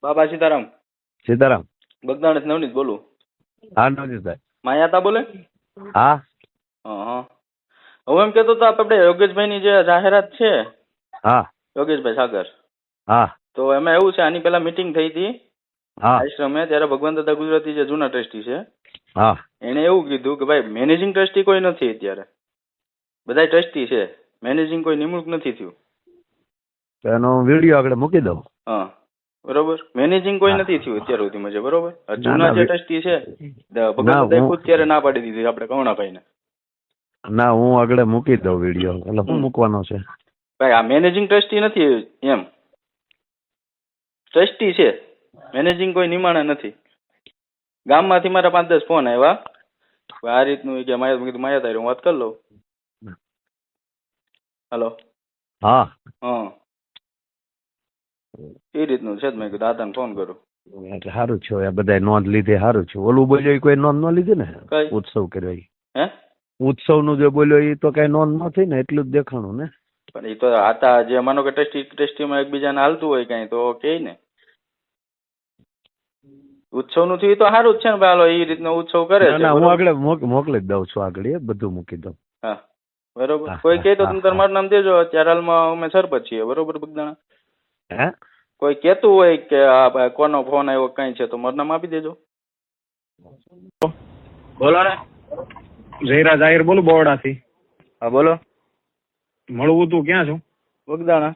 બાબા સીતારામ. સીતારામ. બગદાણ નવનીત બોલું. હા નવજીતભાઈ. માયાતા બોલે? હા હા. હું એમ કહેતો હતો આપણે યોગેશભાઈની જે જાહેરાત છે, હા યોગેશભાઈ સાગર, હા તો એમાં એવું છે, આની પહેલા મીટિંગ થઈ હતી હા આશ્રમે, ત્યારે ભગવાન દાદા ગુજરાતી જે જૂના ટ્રસ્ટી છે હા એને એવું કીધું કે ભાઈ મેનેજિંગ ટ્રસ્ટી કોઈ નથી અત્યારે, બધા ટ્રસ્ટી છે, મેનેજિંગ કોઈ નિમણૂક નથી થયું. તો એનો વિડીયો આગળ મૂકી દઉં. હા બરોબર, મેનેજિંગ કોઈ હા. નથી થયું અત્યાર સુધીમાં છે. બરોબર, ના જૂના ના જે ટ્રસ્ટી છે ભગવાન ના દાદાએ હું ખુદ ત્યારે ના પાડી દીધી આપણે કવણાભાઈને. ના હું આગળ મૂકી દઉં વિડીયો. એટલે શું મૂકવાનો છે? ભાઈ આ મેનેજિંગ ટ્રસ્ટી નથી એમ, ટ્રસ્ટી છે, મેનેજિંગ કોઈ નિમાણા નથી. ગામમાંથી મારા 5-10 ફોન આવ્યા આ રીતનું કે માયા તારી, હું વાત કરી લઉં. હલો. હા હા એ રીતનું છે. મેં કીધું દાદાને ફોન કરું. એટલે સારું છે. આ બધા નોંધ લીધે સારું છે. ઓલું બોલ્યો એ કોઈ નોંધ ન લીધી ને? કઈ ઉત્સવ કર્યો હે? ઉત્સવ નું જે બોલ્યો એ તો કઈ નોંધ ન થઈ ને, એટલું જ દેખાણું ને. પણ એ તો હતા જે માનો કે ટ્રસ્ટીમાં એકબીજાને હાલતું હોય કઈ તો કે ને ઉત્સવ નું થયું તો સારું જ છે ને ભાઈ. હાલો એ રીતનો ઉત્સવ કરે છે. ના હું આગળ મોકલી જ દઉં છું. આગળ એ બધું મૂકી દઉં. હા બરોબર. કોઈ કહે તો તમે મારું નામ દેજો. અત્યારે હાલમાં અમે સરપંચ છીએ. બરોબર બગદાણા. હે? કોઈ કહેતું હોય કે આ કોનો ફોન આવ્યો કઈ છે તો મારું નામ આપી દેજો. બોલો ને. જયરાજ આહિર બોલું, બોવડાથી. હા બોલો. મળવું તું ક્યાં છું? બગદાણા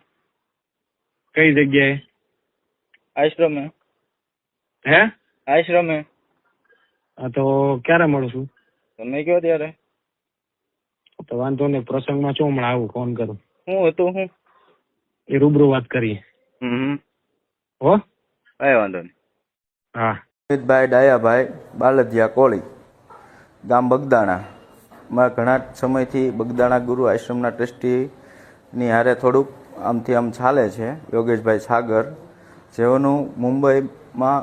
કઈ જગ્યાએ? આશ્રમે. હે? આશ્રમે. હા તો ક્યારે મળું છું? તમે કયો ત્યારે. તો વાંધો નહીં, પ્રસંગમાં છું હમણાં આવું, ફોન કરું. હું હતું હું એ રૂબરૂ વાત કરીએ. હો કઈ વાંધો નહીં. હા. અમિતભાઈ ડાયાભાઈ બાલદિયા કોળી, ગામ બગદાણા. માં ઘણા સમયથી બગદાણા ગુરુ આશ્રમના ટ્રસ્ટીની હારે થોડુંક આમથી આમ ચાલે છે. યોગેશભાઈ સાગર, જેઓનું મુંબઈમાં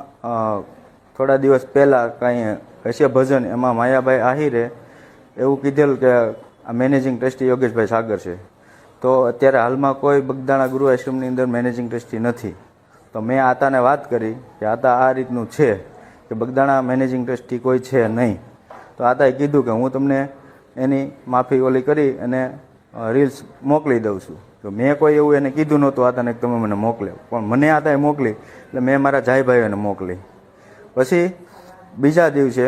થોડા દિવસ પહેલાં કાંઈ હશે ભજન, એમાં માયાભાઈ આહિરે એવું કીધેલું કે આ મેનેજિંગ ટ્રસ્ટી યોગેશભાઈ સાગર છે. તો અત્યારે હાલમાં કોઈ બગદાણા ગુરુ આશ્રમની અંદર મેનેજિંગ ટ્રસ્ટી નથી. તો મેં આતાને વાત કરી કે આતા આ રીતનું છે કે બગદાણા મેનેજિંગ ટ્રસ્ટી કોઈ છે નહીં. તો આતાએ કીધું કે હું તમને એની માફી ઓલી કરી અને રીલ્સ મોકલી દઉં છું. તો મેં કોઈ એવું એને કીધું નહોતું આતાને કે તમે મને મોકલે, પણ મને આતાએ મોકલી એટલે મેં મારા જાયભાઈઓને મોકલી. પછી બીજા દિવસે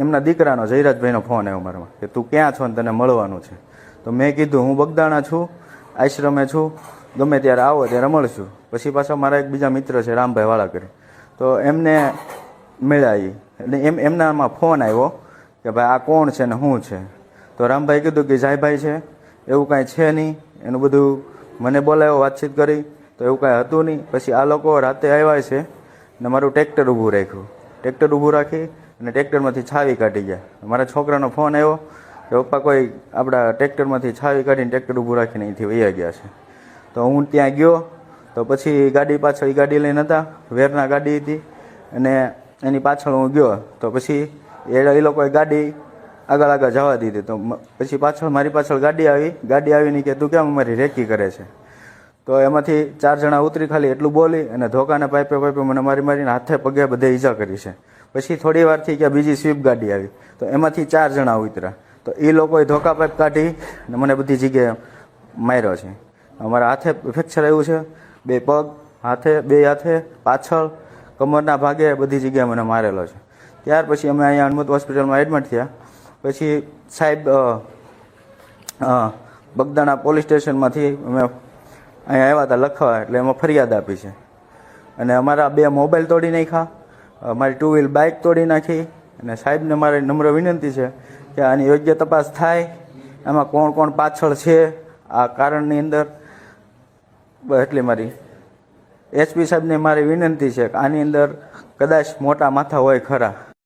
એમના દીકરાનો જયરાજભાઈનો ફોન આવ્યો મારામાં કે તું ક્યાં છો ને તને મળવાનું છે. તો મેં કીધું હું બગદાણા છું, આશ્રમે છું, ગમે ત્યારે આવો ત્યારે મળશું. પછી પાછા મારા એક બીજા મિત્ર છે રામભાઈ વાળાકરે, તો એમને મળ્યા. એટલે એમનામાં ફોન આવ્યો કે ભાઈ આ કોણ છે ને શું છે. તો રામભાઈ કીધું કે જાયભાઈ છે, એવું કાંઈ છે નહીં. એનું બધું મને બોલાવ્યો, વાતચીત કરી તો એવું કાંઈ હતું નહીં. પછી આ લોકો રાતે આવ્યા છે ને મારું ટ્રેક્ટર ઊભું રાખ્યું. ટ્રેક્ટર ઊભું રાખી અને ટ્રેક્ટરમાંથી છાવી કાઢી ગયા. મારા છોકરાનો ફોન આવ્યો કે પપ્પા કોઈ આપણા ટ્રેક્ટરમાંથી છાવી કાઢીને ટ્રેક્ટર ઊભું રાખીને અહીંથી વહી ગયા છે. તો હું ત્યાં ગયો તો પછી ગાડી પાછળ એ ગાડી લઈને હતા, વેરના ગાડી હતી, અને એની પાછળ હું ગયો તો પછી એ લોકોએ ગાડી આગળ જવા દીધી. તો પછી પાછળ મારી પાછળ ગાડી આવીને કે તું કેમ અમારી રેકી કરે છે. તો એમાંથી 4 જણા ઉતરી ખાલી એટલું બોલી અને ધોકાને પાઇપે મને મારીને હાથે પગે બધે ઈજા કરી છે. પછી થોડી વારથી કે બીજી સ્વીપ ગાડી આવી તો એમાંથી 4 જણા ઉતર્યા. તો એ લોકોએ ધોકા પાઇપ કાઢી ને મને બધી જગ્યાએ માર્યો છે. અમારા હાથે ફ્રેક્ચર આવ્યું છે, 2 પગ, બે હાથે, પાછળ, કમરના ભાગે બધી જગ્યાએ મને મારેલો છે. ત્યાર પછી અમે અહીંયા હનુમત હોસ્પિટલમાં એડમિટ થયા. પછી સાહેબ બગદાણા પોલીસ સ્ટેશનમાંથી અમે અહીંયા આવ્યા હતા લખવા, એટલે એમાં ફરિયાદ આપી છે. અને અમારા 2 મોબાઈલ તોડી નાખ્યા, મારી 2 વ્હીલ બાઇક તોડી નાખી. અને સાહેબને મારી નમ્ર વિનંતી છે કે આની યોગ્ય તપાસ થાય, આમાં કોણ કોણ પાછળ છે આ કારણની અંદર. એટલી મારી એસપી સાહેબને મારી વિનંતી છે કે આની અંદર કદાચ મોટા માથા હોય ખરા.